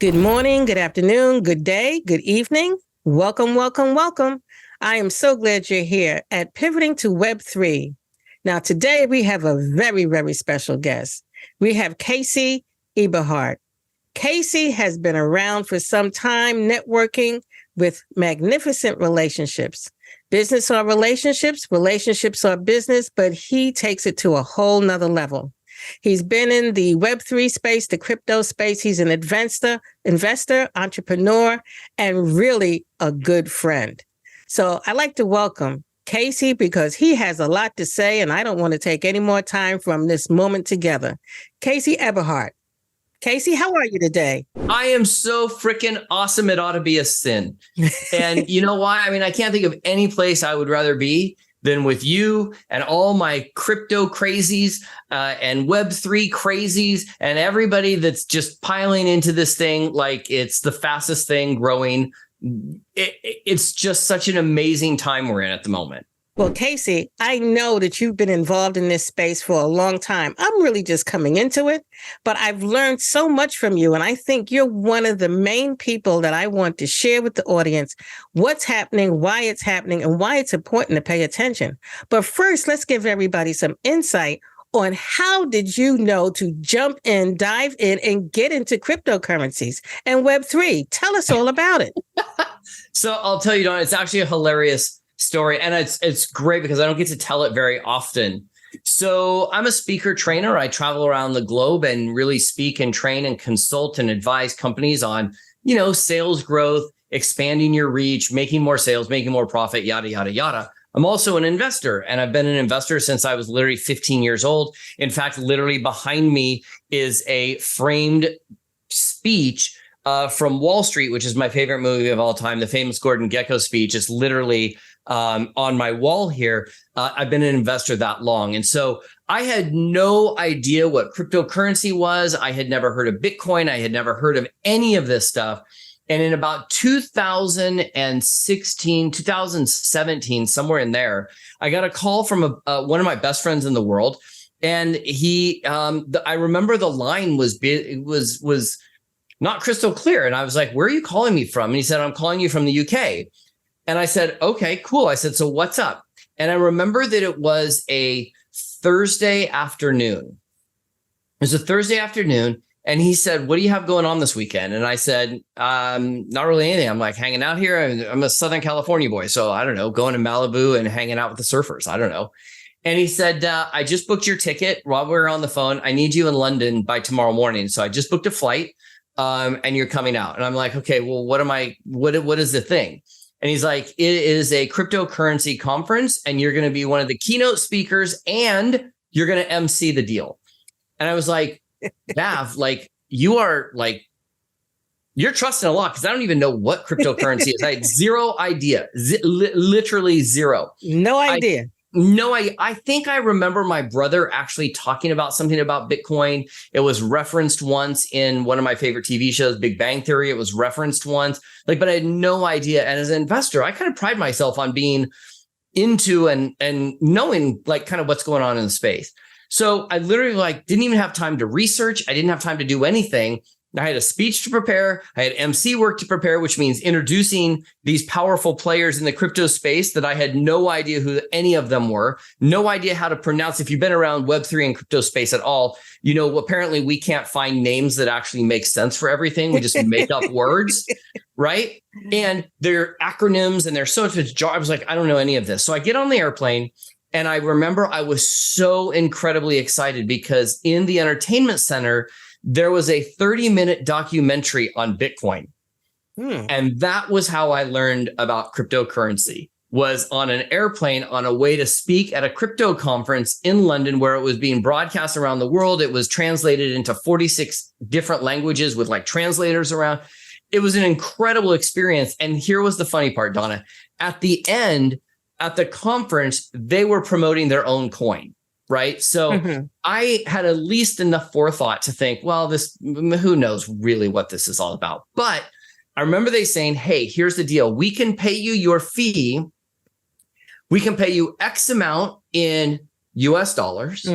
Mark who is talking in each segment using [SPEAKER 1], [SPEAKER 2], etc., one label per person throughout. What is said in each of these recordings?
[SPEAKER 1] Good morning, good afternoon, good day, good evening. Welcome, welcome, welcome. I am so glad you're here at Pivoting to Web3. Now, today we have a very, very special guest. We have Casey Eberhart. Casey has been around for some time networking with magnificent relationships. Business are relationships, relationships are business, but he takes it to a whole nother level. He's been in the Web3 space, the crypto space. He's an investor, entrepreneur, and really a good friend. So I'd like to welcome Casey because he has a lot to say, and I don't want to take any more time from this moment together. Casey Eberhart. Casey, how are you today?
[SPEAKER 2] I am so freaking awesome. It ought to be a sin. And you know why? I mean, I can't think of any place I would rather be than with you and all my crypto crazies and Web3 crazies and everybody that's just piling into this thing like it's the fastest thing growing. It's just such an amazing time we're in at the moment.
[SPEAKER 1] Well, Casey, I know that you've been involved in this space for a long time. I'm really just coming into it, but I've learned so much from you. And I think you're one of the main people that I want to share with the audience what's happening, why it's happening, and why it's important to pay attention. But first, let's give everybody some insight on how did you know to jump in, dive in, and get into cryptocurrencies and Web3? Tell us all about it.
[SPEAKER 2] So I'll tell you, Donna, it's actually a hilarious story. And it's great because I don't get to tell it very often. So I'm a speaker trainer. I travel around the globe and really speak and train and consult and advise companies on, sales growth, expanding your reach, making more sales, making more profit, yada, yada, yada. I'm also an investor, and I've been an investor since I was literally 15 years old. In fact, literally behind me is a framed speech from Wall Street, which is my favorite movie of all time. The famous Gordon Gekko speech is literally on my wall here. I've been an investor that long. And so I had no idea what cryptocurrency was. I had never heard of Bitcoin. I had never heard of any of this stuff. And in about 2016, 2017, somewhere in there, I got a call from one of my best friends in the world. And I remember the line was not crystal clear. And I was like, where are you calling me from? And he said, I'm calling you from the UK. And I said, okay, cool. I said, so what's up? And I remember that it was a Thursday afternoon. It was a Thursday afternoon. And he said, what do you have going on this weekend? And I said, not really anything. I'm like hanging out here. I'm a Southern California boy. So I don't know, going to Malibu and hanging out with the surfers. I don't know. And he said, I just booked your ticket while we were on the phone. I need you in London by tomorrow morning. So I just booked a flight and you're coming out. And I'm like, okay, well, what is the thing? And he's like, it is a cryptocurrency conference and you're going to be one of the keynote speakers and you're going to MC the deal. And I was like, Nav, like you're trusting a lot because I don't even know what cryptocurrency is. I had zero idea, literally zero.
[SPEAKER 1] No idea.
[SPEAKER 2] I think I remember my brother actually talking about something about Bitcoin. It was referenced once in one of my favorite TV shows, Big Bang Theory. It was referenced once, but I had no idea. And as an investor, I kind of pride myself on being into and knowing like kind of what's going on in the space. So I literally didn't even have time to research. I didn't have time to do anything. I had a speech to prepare. I had MC work to prepare, which means introducing these powerful players in the crypto space that I had no idea who any of them were, no idea how to pronounce. If you've been around Web3 and crypto space at all, apparently we can't find names that actually make sense for everything. We just make up words, right? And they're acronyms and they're so much. I was like, I don't know any of this. So I get on the airplane. And I remember I was so incredibly excited because in the entertainment center, there was a 30-minute documentary on Bitcoin. And that was how I learned about cryptocurrency, was on an airplane on a way to speak at a crypto conference in London where it was being broadcast around the world. It was translated into 46 different languages with translators around. It was an incredible experience. And here was the funny part, Donna. At the end, at the conference, they were promoting their own coin, right? So I had at least enough forethought to think, well, who knows really what this is all about. But I remember they saying, hey, here's the deal. We can pay you your fee. We can pay you X amount in US dollars,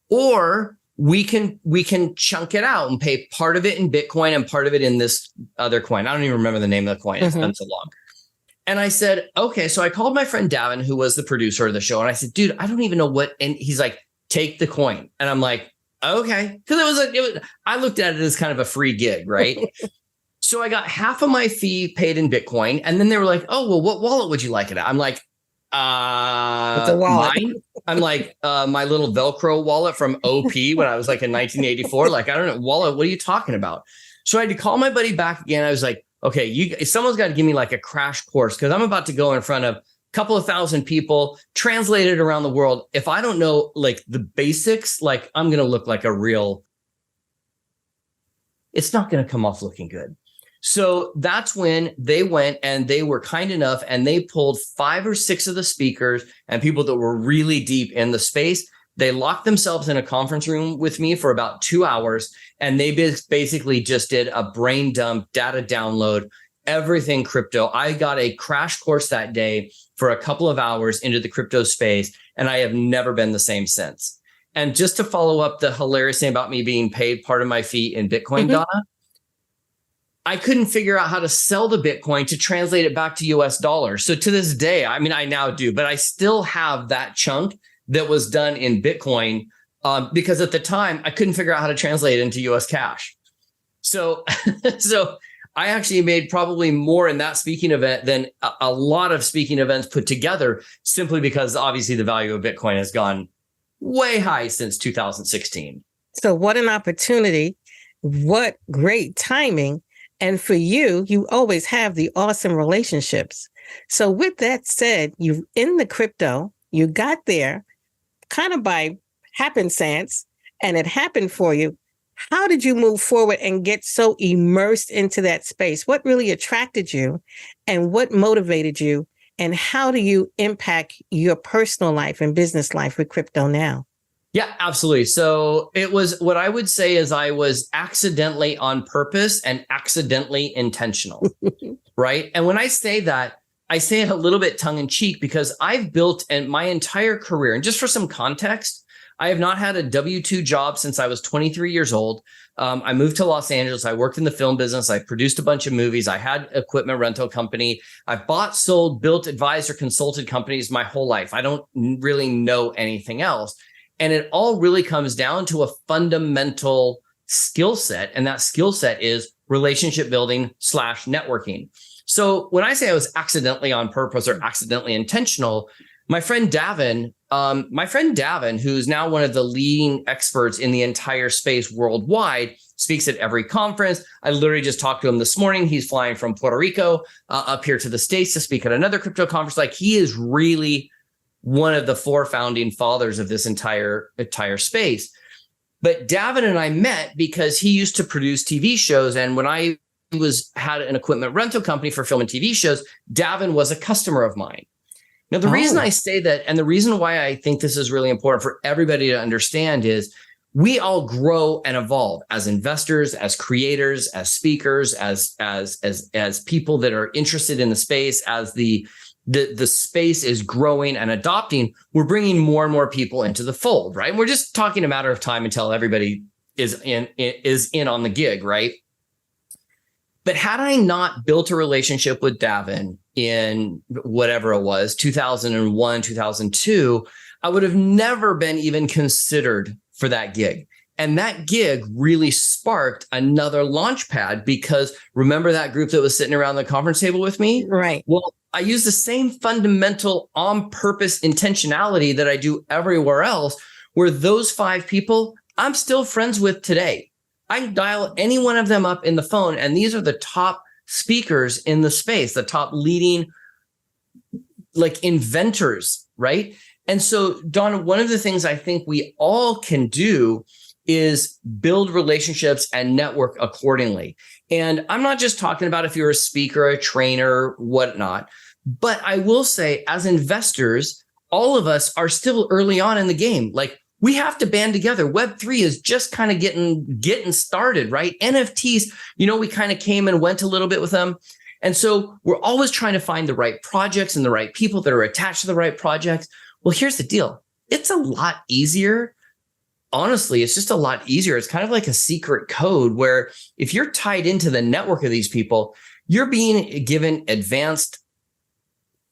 [SPEAKER 2] or we can chunk it out and pay part of it in Bitcoin and part of it in this other coin. I don't even remember the name of the coin. It's been so long. And I said, okay. So I called my friend Davin, who was the producer of the show. And I said, dude, I don't even know what. And he's like, take the coin. And I'm like, okay. Because I looked at it as kind of a free gig, right? So I got half of my fee paid in Bitcoin. And then they were like, oh, well, what wallet would you like it at? I'm like,
[SPEAKER 1] It's a wallet.
[SPEAKER 2] Mine. I'm like, my little Velcro wallet from OP when I was like in 1984. Like, I don't know, wallet, what are you talking about? So I had to call my buddy back again. I was like, okay, someone's got to give me like a crash course because I'm about to go in front of a couple of thousand people, translate it around the world. If I don't know like the basics, like I'm going to look like it's not going to come off looking good. So that's when they went and they were kind enough and they pulled 5 or 6 of the speakers and people that were really deep in the space. They locked themselves in a conference room with me for about 2 hours. And they basically just did a brain dump, data download, everything crypto. I got a crash course that day for a couple of hours into the crypto space. And I have never been the same since. And just to follow up the hilarious thing about me being paid part of my fee in Bitcoin, Donna, I couldn't figure out how to sell the Bitcoin to translate it back to US dollars. So to this day, I mean, I now do, but I still have that chunk that was done in Bitcoin because at the time I couldn't figure out how to translate it into US cash. So, so I actually made probably more in that speaking event than a lot of speaking events put together, simply because obviously the value of Bitcoin has gone way high since 2016.
[SPEAKER 1] So what an opportunity. What great timing. And for you, you always have the awesome relationships. So with that said, you in the crypto, you got there kind of by happenstance, and it happened for you. How did you move forward and get so immersed into that space? What really attracted you and what motivated you? And how do you impact your personal life and business life with crypto now?
[SPEAKER 2] Yeah, absolutely. So it was what I would say is I was accidentally on purpose and accidentally intentional, right? And when I say that, I say it a little bit tongue in cheek because I've built my entire career. And just for some context, I have not had a W-2 job since I was 23 years old. I moved to Los Angeles. I worked in the film business. I produced a bunch of movies. I had equipment rental company. I bought, sold, built, advised, or consulted companies my whole life. I don't really know anything else. And it all really comes down to a fundamental skill set. And that skill set is relationship building / networking. So when I say I was accidentally on purpose or accidentally intentional, my friend Davin, who's now one of the leading experts in the entire space worldwide, speaks at every conference. I literally just talked to him this morning. He's flying from Puerto Rico up here to the States to speak at another crypto conference. Like, he is really one of the 4 founding fathers of this entire space. But Davin and I met because he used to produce TV shows. And when I had an equipment rental company for film and TV shows, Davin was a customer of mine. Now, the reason I say that, and the reason why I think this is really important for everybody to understand, is we all grow and evolve as investors, as creators, as speakers, as people that are interested in the space, as the space is growing and adopting. We're bringing more and more people into the fold, right? And we're just talking a matter of time until everybody is in on the gig, right? But had I not built a relationship with Davin in whatever it was, 2001, 2002, I would have never been even considered for that gig. And that gig really sparked another launch pad, because remember that group that was sitting around the conference table with me?
[SPEAKER 1] Right.
[SPEAKER 2] Well, I use the same fundamental on purpose intentionality that I do everywhere else, where those 5 people I'm still friends with today. I can dial any one of them up in the phone, and these are the top speakers in the space, the top leading like inventors, right? And so, Donna, one of the things I think we all can do is build relationships and network accordingly. And I'm not just talking about if you're a speaker, a trainer, whatnot, but I will say, as investors, all of us are still early on in the game. Like, we have to band together. Web3 is just kind of getting started, right? NFTs, we kind of came and went a little bit with them. And so we're always trying to find the right projects and the right people that are attached to the right projects. Well, here's the deal. It's a lot easier honestly, it's just a lot easier. It's kind of like a secret code where if you're tied into the network of these people, you're being given advanced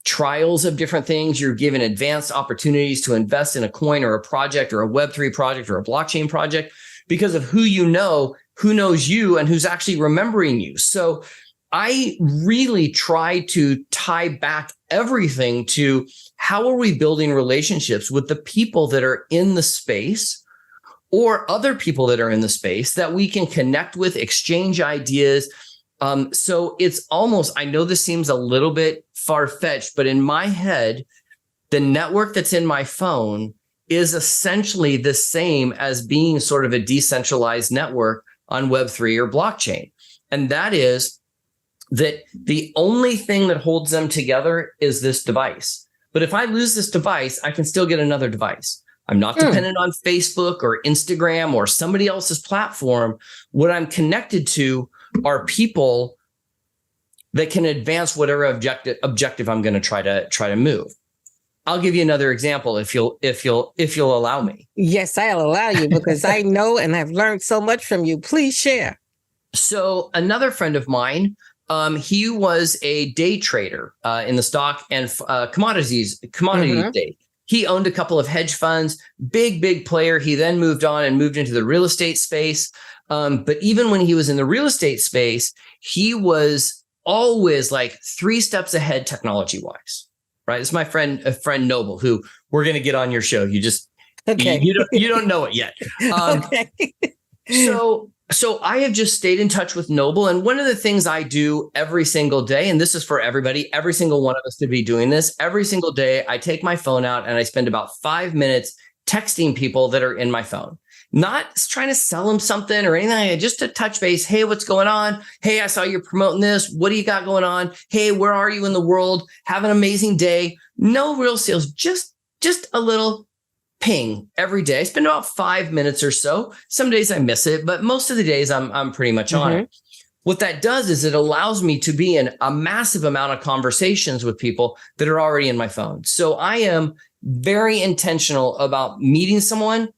[SPEAKER 2] trials of different things. You're given advanced opportunities to invest in a coin or a project or a Web3 project or a blockchain project because of who you know, who knows you, and who's actually remembering you. So I really try to tie back everything to how are we building relationships with the people that are in the space or other people that are in the space that we can connect with, exchange ideas. So it's almost, I know this seems a little bit far-fetched, but in my head, the network that's in my phone is essentially the same as being sort of a decentralized network on Web3 or blockchain. And that is that the only thing that holds them together is this device. But if I lose this device, I can still get another device. I'm not dependent on Facebook or Instagram or somebody else's platform. What I'm connected to are people that can advance whatever objective I'm going to try to move. I'll give you another example if you'll allow me.
[SPEAKER 1] Yes, I'll allow you because I know and I've learned so much from you. Please share.
[SPEAKER 2] So another friend of mine, he was a day trader in the stock and commodity day. He owned a couple of hedge funds, big player. He then moved on and moved into the real estate space. But even when he was in the real estate space, he was always like 3 steps ahead technology-wise, right? It's my friend Noble, who we're going to get on your show. You just, you don't know it yet.
[SPEAKER 1] Okay.
[SPEAKER 2] So I have just stayed in touch with Noble. And one of the things I do every single day, and this is for everybody, every single one of us to be doing this, every single day, I take my phone out and I spend about 5 minutes texting people that are in my phone. Not trying to sell them something or anything, just to touch base. Hey, what's going on? Hey, I saw you're promoting this. What do you got going on? Hey, where are you in the world? Have an amazing day. No real sales, just a little ping every day. I spend about 5 minutes or so. Some days I miss it, but most of the days I'm pretty much on it. What that does is it allows me to be in a massive amount of conversations with people that are already in my phone. So I am very intentional about meeting someone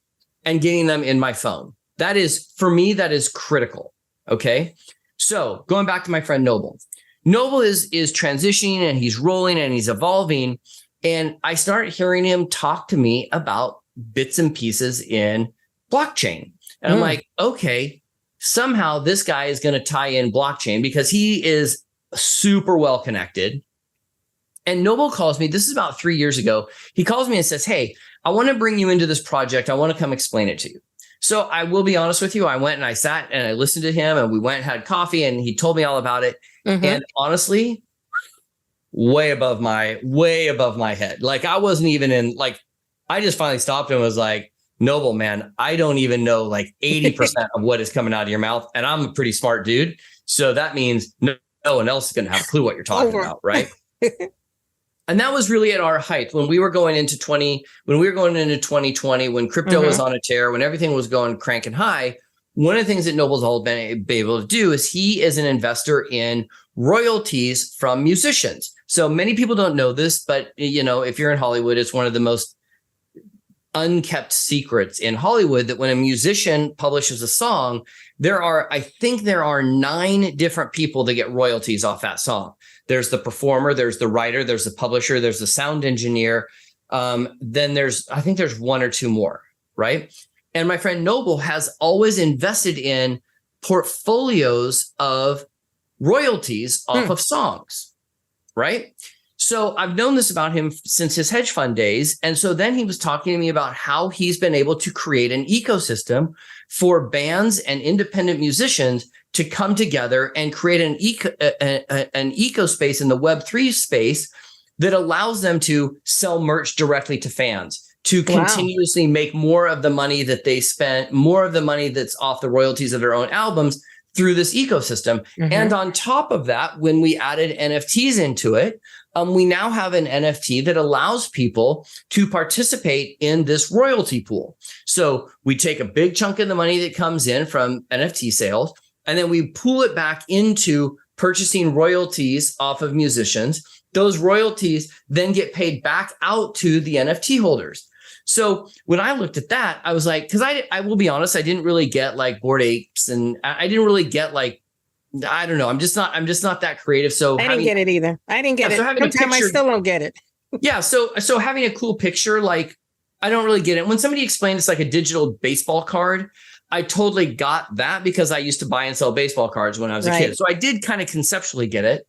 [SPEAKER 2] and getting them in my phone. That is, for me, that is critical. Okay. So going back to my friend Noble. Noble is transitioning and he's rolling and he's evolving. And I started hearing him talk to me about bits and pieces in blockchain. And I'm like, okay, somehow this guy is going to tie in blockchain because he is super well connected. And Noble calls me, this is about 3 years ago. He calls me and says, hey, I want to bring you into this project. I want to come explain it to you. So I will be honest with you. I went and I sat and I listened to him and we went and had coffee and he told me all about it. And honestly, way above my head. Like I wasn't even in, like, I just finally stopped and was like, Noble, man, I don't even know like 80% of what is coming out of your mouth. And I'm a pretty smart dude. So that means no one else is going to have a clue what you're talking about. Right. And that was really at our height when we were going into 2020, when crypto was on a tear, when everything was going cranking high. One of the things that Noble's all been able to do is he is an investor in royalties from musicians. So many people don't know this, but you know, if you're in Hollywood, it's one of the most unkept secrets in Hollywood that when a musician publishes a song, I think there are 9 different people that get royalties off that song. There's the performer, there's the writer, there's the publisher, there's the sound engineer. Then I think there's 1 or 2 more, right? And my friend Noble has always invested in portfolios of royalties off of songs, right? So I've known this about him since his hedge fund days. And so then he was talking to me about how he's been able to create an ecosystem for bands and independent musicians to come together and create an eco space in the Web3 space that allows them to sell merch directly to fans, to continuously make more of the money that they spent, more of the money that's off the royalties of their own albums through this ecosystem. And on top of that, when we added NFTs into it, we now have an NFT that allows people to participate in this royalty pool. So we take a big chunk of the money that comes in from NFT sales, and then we pool it back into purchasing royalties off of musicians. Those royalties then get paid back out to the NFT holders. So when I looked at that, I was like, because I will be honest, I didn't really get like Bored Apes, and I didn't really get like, I don't know. I'm just not that creative. So
[SPEAKER 1] I didn't get it either. I didn't get it.
[SPEAKER 2] So having
[SPEAKER 1] Sometimes I still don't get it.
[SPEAKER 2] Yeah. So having a cool picture, like, I don't really get it. When somebody explained it's like a digital baseball card, I totally got that because I used to buy and sell baseball cards when I was a kid. So I did kind of conceptually get it.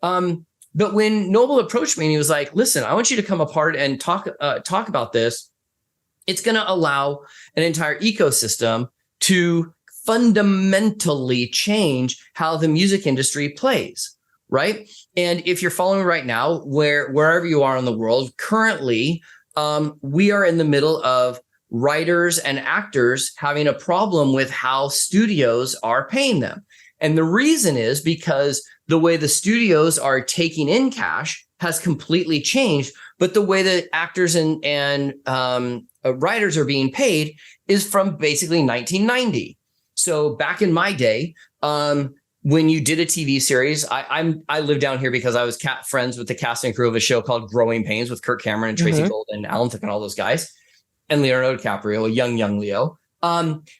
[SPEAKER 2] But when Noble approached me and he was like, listen, I want you to come apart and talk about this. It's going to allow an entire ecosystem to fundamentally change how the music industry plays, right? And if you're following right now, wherever you are in the world, currently, we are in the middle of writers and actors having a problem with how studios are paying them. And the reason is because the way the studios are taking in cash has completely changed, but the way that actors and writers are being paid is from basically 1990. So back in my day, when you did a TV series, I live down here because I was friends with the cast and crew of a show called Growing Pains with Kirk Cameron and Tracy Gold and Alan Thicke and all those guys, and Leonardo DiCaprio, a young Leo.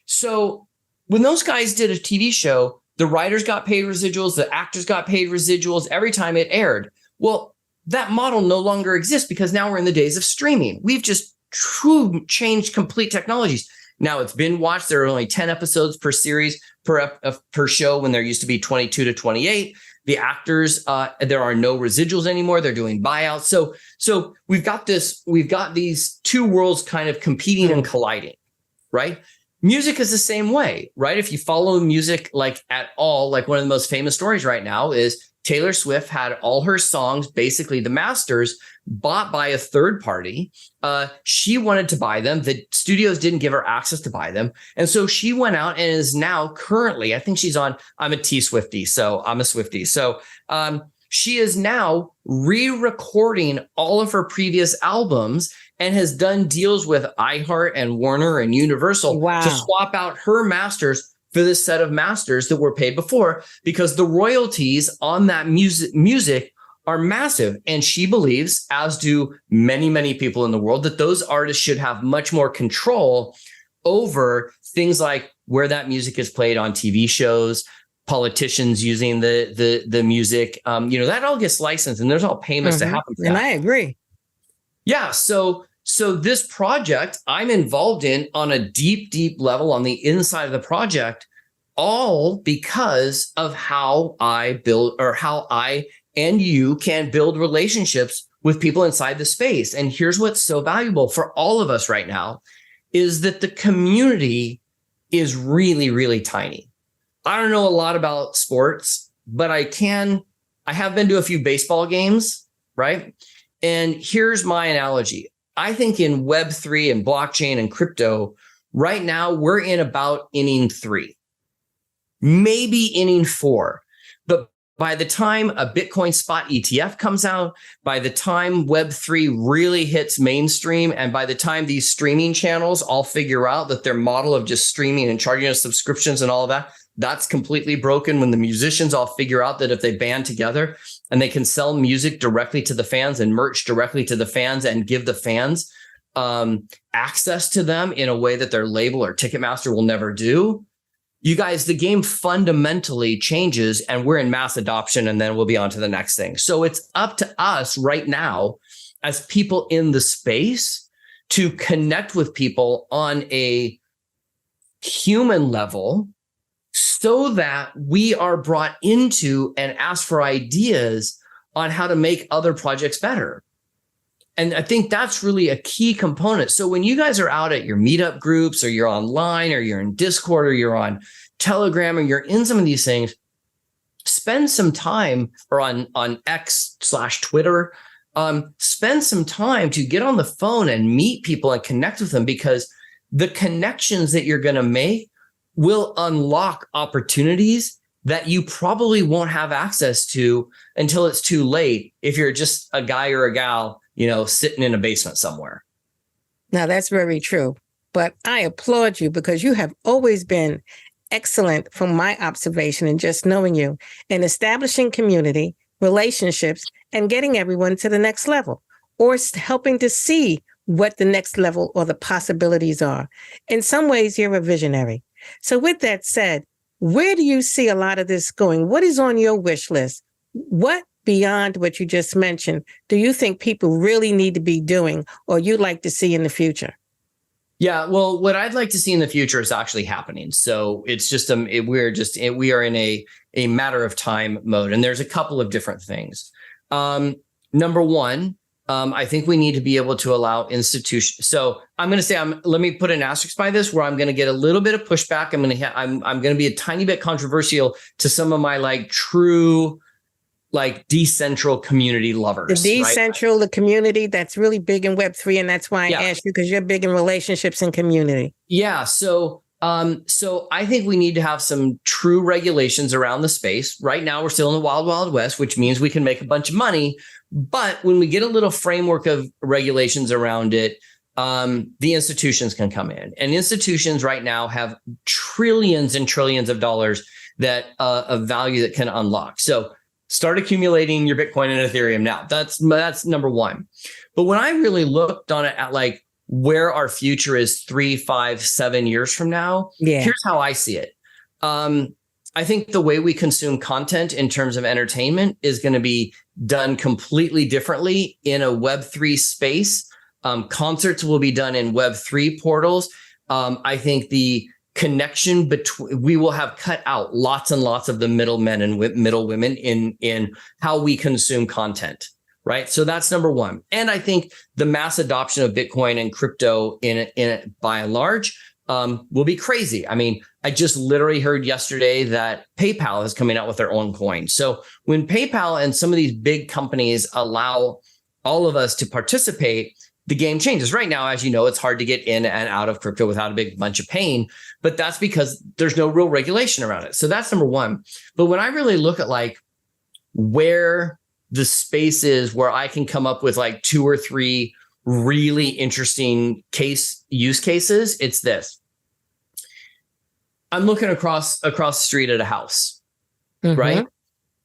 [SPEAKER 2] So when those guys did a TV show, the writers got paid residuals, the actors got paid residuals every time it aired. Well, that model no longer exists because now we're in the days of streaming. We've just changed complete technologies. Now it's been watched. There are only 10 episodes per series per show when there used to be 22 to 28. The actors, there are no residuals anymore. They're doing buyouts. So we've got these two worlds kind of competing and colliding, right? Music is the same way, right? If you follow music like at all, like one of the most famous stories right now is Taylor Swift had all her songs, basically the masters, bought by a third party. She wanted to buy them. The studios didn't give her access to buy them. And so she went out and is now currently, I think she's on, I'm a T-Swiftie, so I'm a Swiftie. So she is now re-recording all of her previous albums and has done deals with iHeart and Warner and Universal to swap out her masters for this set of masters that were paid before, because the royalties on that music are massive. And she believes, as do many, many people in the world, that those artists should have much more control over things like where that music is played on TV shows, politicians using the music. That all gets licensed and there's all payments to happen for that.
[SPEAKER 1] And I agree.
[SPEAKER 2] Yeah. So this project I'm involved in on a deep, deep level on the inside of the project, all because of how I build, or how I and you can build relationships with people inside the space. And here's what's so valuable for all of us right now is that the community is really, really tiny. I don't know a lot about sports, but I have been to a few baseball games, right? And here's my analogy. I think in Web3 and blockchain and crypto, right now we're in about inning 3, maybe inning 4. But by the time a Bitcoin spot ETF comes out, by the time Web3 really hits mainstream, and by the time these streaming channels all figure out that their model of just streaming and charging us subscriptions and all of that, that's completely broken. When the musicians all figure out that if they band together and they can sell music directly to the fans and merch directly to the fans and give the fans access to them in a way that their label or Ticketmaster will never do, you guys, the game fundamentally changes and we're in mass adoption, and then we'll be on to the next thing. So it's up to us right now as people in the space to connect with people on a human level, so that we are brought into and asked for ideas on how to make other projects better. And I think that's really a key component. So when you guys are out at your meetup groups, or you're online, or you're in Discord, or you're on Telegram, or you're in some of these things, spend some time, or on X/Twitter, spend some time to get on the phone and meet people and connect with them, because the connections that you're going to make will unlock opportunities that you probably won't have access to until it's too late, if you're just a guy or a gal, sitting in a basement somewhere.
[SPEAKER 1] Now, that's very true. But I applaud you, because you have always been excellent from my observation and just knowing you in establishing community, relationships, and getting everyone to the next level, or helping to see what the next level or the possibilities are. In some ways, you're a visionary. So with that said, where do you see a lot of this going? What is on your wish list? What beyond what you just mentioned do you think people really need to be doing or you'd like to see in the future?
[SPEAKER 2] Yeah, well, what I'd like to see in the future is actually happening. So it's just we are in a matter of time mode, and there's a couple of different things. Number one, I think we need to be able to allow institutions. So I'm going to say, let me put an asterisk by this, where I'm going to get a little bit of pushback. I'm going to be a tiny bit controversial to some of my like true, like decentral community lovers.
[SPEAKER 1] The decentral, right? The community, that's really big in Web3. And that's why I asked you, because you're big in relationships and community. Yeah.
[SPEAKER 2] So I think we need to have some true regulations around the space. Right now, we're still in the wild, wild west, which means we can make a bunch of money. But when we get a little framework of regulations around it, the institutions can come in. And institutions right now have trillions and trillions of dollars that of value that can unlock. So start accumulating your Bitcoin and Ethereum now. That's number one. But when I really looked on it at like where our future is 3, 5, 7 years from now, here's how I see it. I think the way we consume content in terms of entertainment is going to be done completely differently in a Web3 space. Concerts will be done in Web3 portals. I think the connection between, we will have cut out lots and lots of the middlemen and middle women in how we consume content, right? So that's number one. And I think the mass adoption of Bitcoin and crypto in it by and large will be crazy. I mean, I just literally heard yesterday that PayPal is coming out with their own coin. So when PayPal and some of these big companies allow all of us to participate, the game changes. Right now, as you know, it's hard to get in and out of crypto without a big bunch of pain, but that's because there's no real regulation around it. So that's number one. But when I really look at like where the space is, where I can come up with like 2 or 3 really interesting use cases, it's this. I'm looking across the street at a house, right?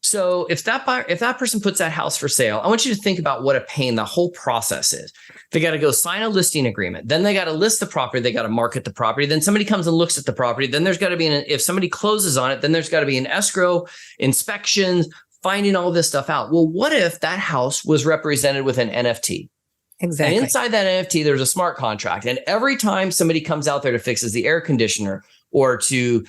[SPEAKER 2] So if that person puts that house for sale, I want you to think about what a pain the whole process is. They got to go sign a listing agreement. Then they got to list the property. They got to market the property. Then somebody comes and looks at the property. Then there's got to be if somebody closes on it, then there's got to be an escrow, inspections, finding all this stuff out. Well, what if that house was represented with an NFT? Exactly. And inside that NFT, there's a smart contract. And every time somebody comes out there to fixes the air conditioner or to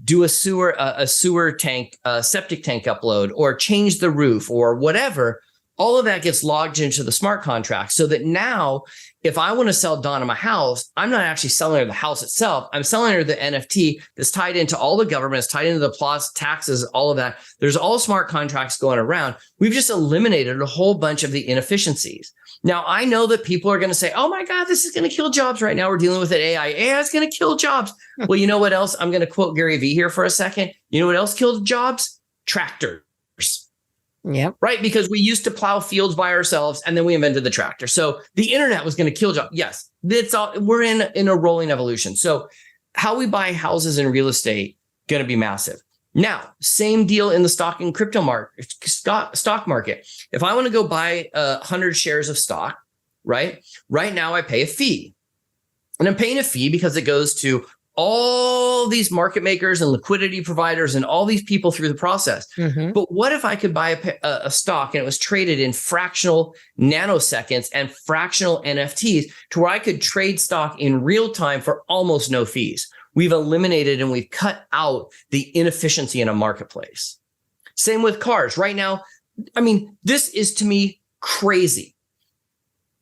[SPEAKER 2] do a sewer tank, septic tank upload, or change the roof or whatever, all of that gets logged into the smart contract, so that now if I want to sell Donna my house, I'm not actually selling her the house itself. I'm selling her the NFT that's tied into all the government, it's tied into the plots, taxes, all of that. There's all smart contracts going around. We've just eliminated a whole bunch of the inefficiencies. Now, I know that people are going to say, oh my God, this is going to kill jobs right now. We're dealing with an AI. AI is going to kill jobs. Well, you know what else? I'm going to quote Gary Vee here for a second. You know what else killed jobs? Tractors. Yep. Right. Because we used to plow fields by ourselves and then we invented the tractor. So the internet was going to kill jobs. Yes, it's all, we're in a rolling evolution. So how we buy houses and real estate going to be massive. Now, same deal in the stock and crypto market, stock market. If I want to go buy 100 shares of stock, right now I pay a fee, and I'm paying a fee because it goes to all these market makers and liquidity providers and all these people through the process. But what if I could buy a stock and it was traded in fractional nanoseconds and fractional NFTs to where I could trade stock in real time for almost no fees? We've eliminated and we've cut out the inefficiency in a marketplace. Same with cars. Right now, I mean, this is to me crazy.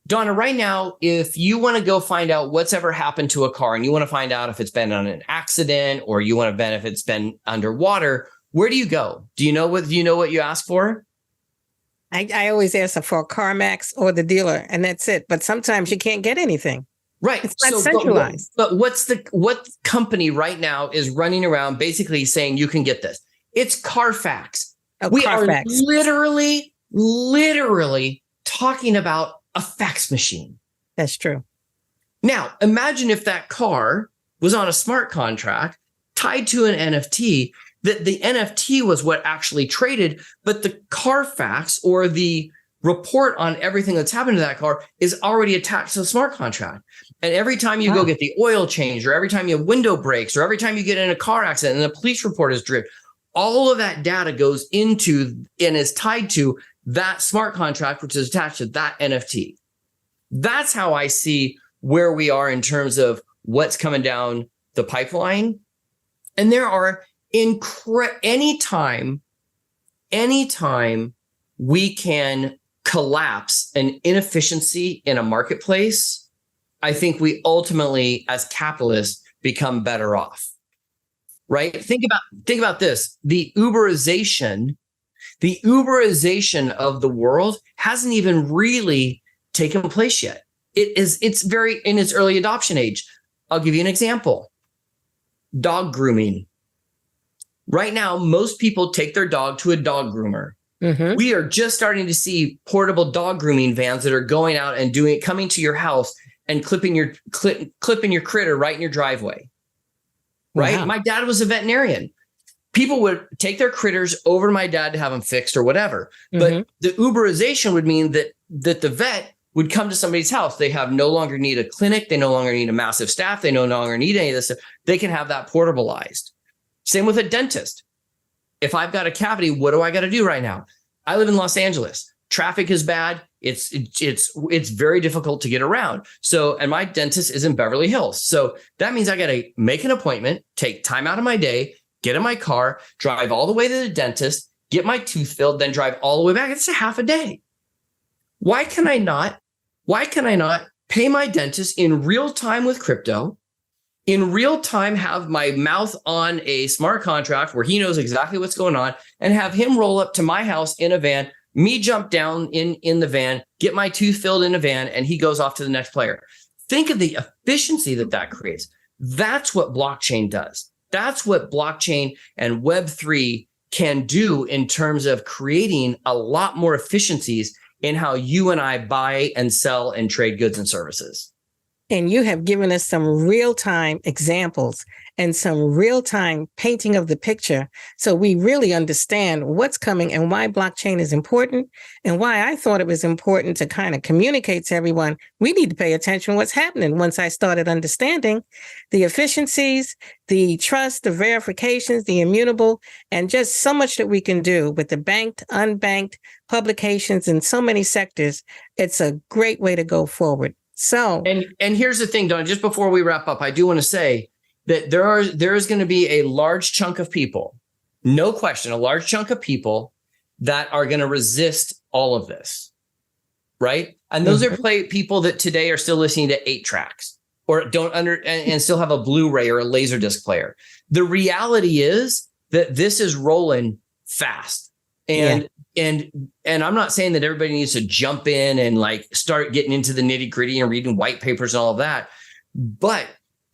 [SPEAKER 2] Donna, right now, if you want to go find out what's ever happened to a car and you want to find out if it's been on an accident or you want to bet if it's been underwater, where do you go? Do you know what you ask for?
[SPEAKER 1] I always ask for a CarMax or the dealer, and that's it. But sometimes you can't get anything.
[SPEAKER 2] Right.
[SPEAKER 1] It's not centralized.
[SPEAKER 2] But what company right now is running around basically saying you can get this? It's Carfax. We are literally talking about a fax machine.
[SPEAKER 1] That's true.
[SPEAKER 2] Now, imagine if that car was on a smart contract tied to an NFT, that the NFT was what actually traded, but the Carfax or the report on everything that's happened to that car is already attached to the smart contract. And every time you go get the oil change, or every time you have window breaks, or every time you get in a car accident and the police report is driven, all of that data goes into and is tied to that smart contract, which is attached to that NFT. That's how I see where we are in terms of what's coming down the pipeline. And there are anytime we can collapse an inefficiency in a marketplace, I think we ultimately, as capitalists, become better off. Right? Think about this. The Uberization of the world hasn't even really taken place yet. It's very in its early adoption age. I'll give you an example. Dog grooming. Right now, most people take their dog to a dog groomer. Mm-hmm. We are just starting to see portable dog grooming vans that are going out and coming to your house and clipping your critter right in your driveway. Right? Wow. My dad was a veterinarian. People would take their critters over to my dad to have them fixed or whatever. Mm-hmm. But the Uberization would mean that the vet would come to somebody's house. They no longer need a clinic. They no longer need a massive staff. They no longer need any of this stuff. They can have that portableized. Same with a dentist. If I've got a cavity, what do I got to do right now? I live in Los Angeles. Traffic is bad. It's very difficult to get around. So, and my dentist is in Beverly Hills. So that means I got to make an appointment, take time out of my day, get in my car, drive all the way to the dentist, get my tooth filled, then drive all the way back. It's a half a day. Why can I not pay my dentist in real time with crypto, in real time, have my mouth on a smart contract where he knows exactly what's going on, and have him roll up to my house in a van, me jump down in the van, get my tooth filled in a van, and he goes off to the next player. Think of the efficiency that creates. That's what blockchain does. That's what blockchain and Web3 can do in terms of creating a lot more efficiencies in how you and I buy and sell and trade goods and services.
[SPEAKER 1] And you have given us some real-time examples and some real-time painting of the picture. So we really understand what's coming and why blockchain is important, and why I thought it was important to kind of communicate to everyone. We need to pay attention to what's happening. Once I started understanding the efficiencies, the trust, the verifications, the immutable, and just so much that we can do with the banked, unbanked publications in so many sectors, it's a great way to go forward. So,
[SPEAKER 2] and here's the thing, Donna, just before we wrap up, I do want to say that there is going to be a large chunk of people, no question, a large chunk of people that are going to resist all of this, right? And those are people that today are still listening to 8 tracks or don't and still have a Blu-ray or a Laserdisc player. The reality is that this is rolling fast. And I'm not saying that everybody needs to jump in and like start getting into the nitty gritty and reading white papers and all of that. But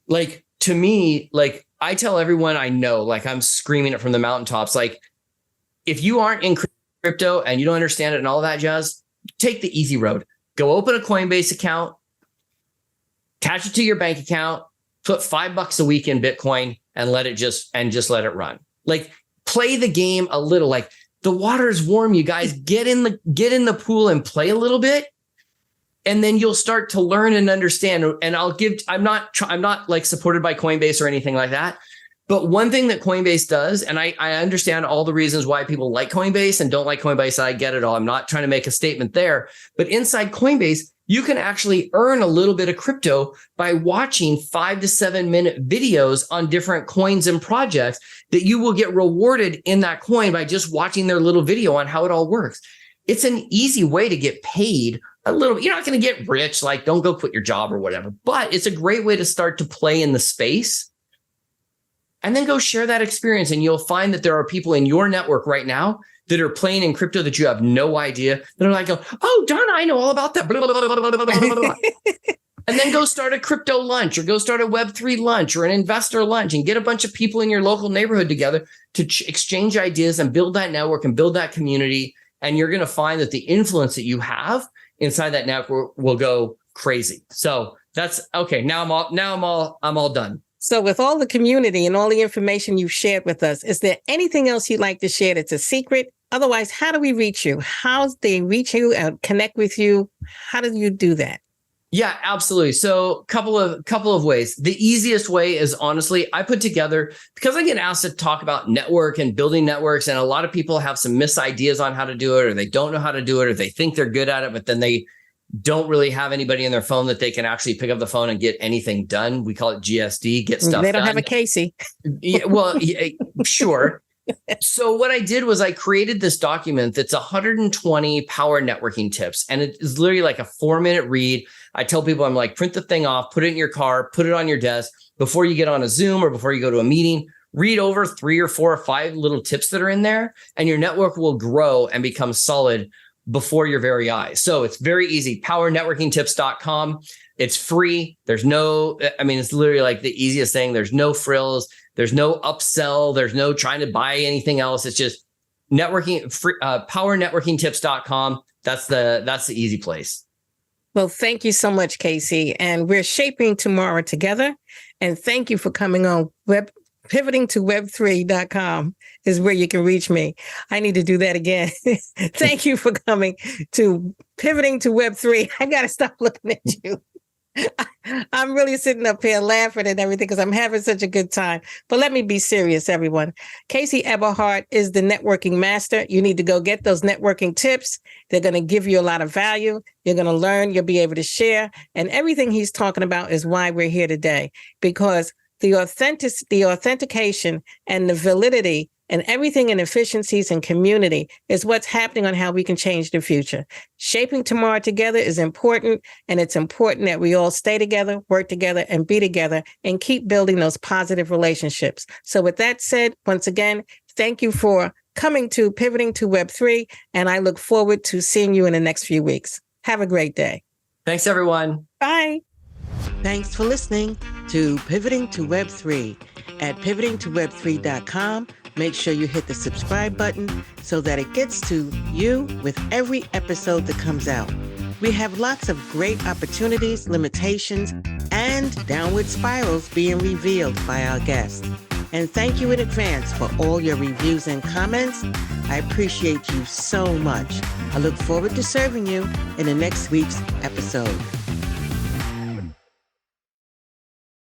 [SPEAKER 2] like, to me, like I tell everyone I know, like I'm screaming it from the mountaintops. Like if you aren't in crypto and you don't understand it and all that jazz, take the easy road. Go open a Coinbase account, attach it to your bank account, put $5 a week in Bitcoin and just let it run. Like play the game a little. Like the water is warm, you guys. Get in the pool and play a little bit. And then you'll start to learn and understand. And I'm not like supported by Coinbase or anything like that. But one thing that Coinbase does, and I understand all the reasons why people like Coinbase and don't like Coinbase. I get it all. I'm not trying to make a statement there. But inside Coinbase, you can actually earn a little bit of crypto by watching 5 to 7 minute videos on different coins and projects that you will get rewarded in that coin by just watching their little video on how it all works. It's an easy way to get paid a little. You're not going to get rich. Like, don't go quit your job or whatever, but it's a great way to start to play in the space and then go share that experience. And you'll find that there are people in your network right now that are playing in crypto that you have no idea. That are like, oh, Donna, I know all about that. Blah, blah, blah, blah, blah, blah, blah. And then go start a crypto lunch or go start a Web3 lunch or an investor lunch and get a bunch of people in your local neighborhood together to exchange ideas and build that network and build that community. And you're going to find that the influence that you have inside that network will go crazy. So that's okay. Now I'm all done.
[SPEAKER 1] So with all the community and all the information you've shared with us, is there anything else you'd like to share that's a secret Otherwise, how do we reach you? How do they reach you and connect with you? How do you do that?
[SPEAKER 2] Yeah, absolutely. So couple of ways. The easiest way is honestly, I put together, because I get asked to talk about network and building networks, and a lot of people have some misideas on how to do it, or they don't know how to do it, or they think they're good at it, but then they don't really have anybody in their phone that they can actually pick up the phone and get anything done. We call it GSD, get stuff done.
[SPEAKER 1] They don't have a Casey.
[SPEAKER 2] Yeah, well, yeah, sure. So what I did was I created this document that's 120 power networking tips. And it is literally like a 4-minute read. I tell people, I'm like, print the thing off, put it in your car, put it on your desk before you get on a Zoom or before you go to a meeting. Read over 3 or 4 or 5 little tips that are in there, and your network will grow and become solid before your very eyes. So it's very easy. powernetworkingtips.com. It's free. There's no, it's literally like the easiest thing. There's no frills. There's no upsell. There's no trying to buy anything else. It's just networking, free, powernetworkingtips.com. That's the easy place.
[SPEAKER 1] Well, thank you so much, Casey. And we're shaping tomorrow together. And thank you for coming on. Pivoting to web3.com is where you can reach me. I need to do that again. Thank you for coming to Pivoting to Web3. I got to stop looking at you. I'm really sitting up here laughing and everything because I'm having such a good time. But let me be serious, everyone. Casey Eberhart is the networking master. You need to go get those networking tips. They're going to give you a lot of value. You're going to learn. You'll be able to share. And everything he's talking about is why we're here today, because the authentication and the validity and everything in efficiencies and community is what's happening on how we can change the future. Shaping tomorrow together is important, and it's important that we all stay together, work together, and be together, and keep building those positive relationships. So with that said, once again, thank you for coming to Pivoting to Web3, and I look forward to seeing you in the next few weeks. Have a great day.
[SPEAKER 2] Thanks, everyone.
[SPEAKER 1] Bye. Thanks for listening to Pivoting to Web3 at pivotingtoweb3.com. Make sure you hit the subscribe button so that it gets to you with every episode that comes out. We have lots of great opportunities, limitations, and downward spirals being revealed by our guests. And thank you in advance for all your reviews and comments. I appreciate you so much. I look forward to serving you in the next week's episode.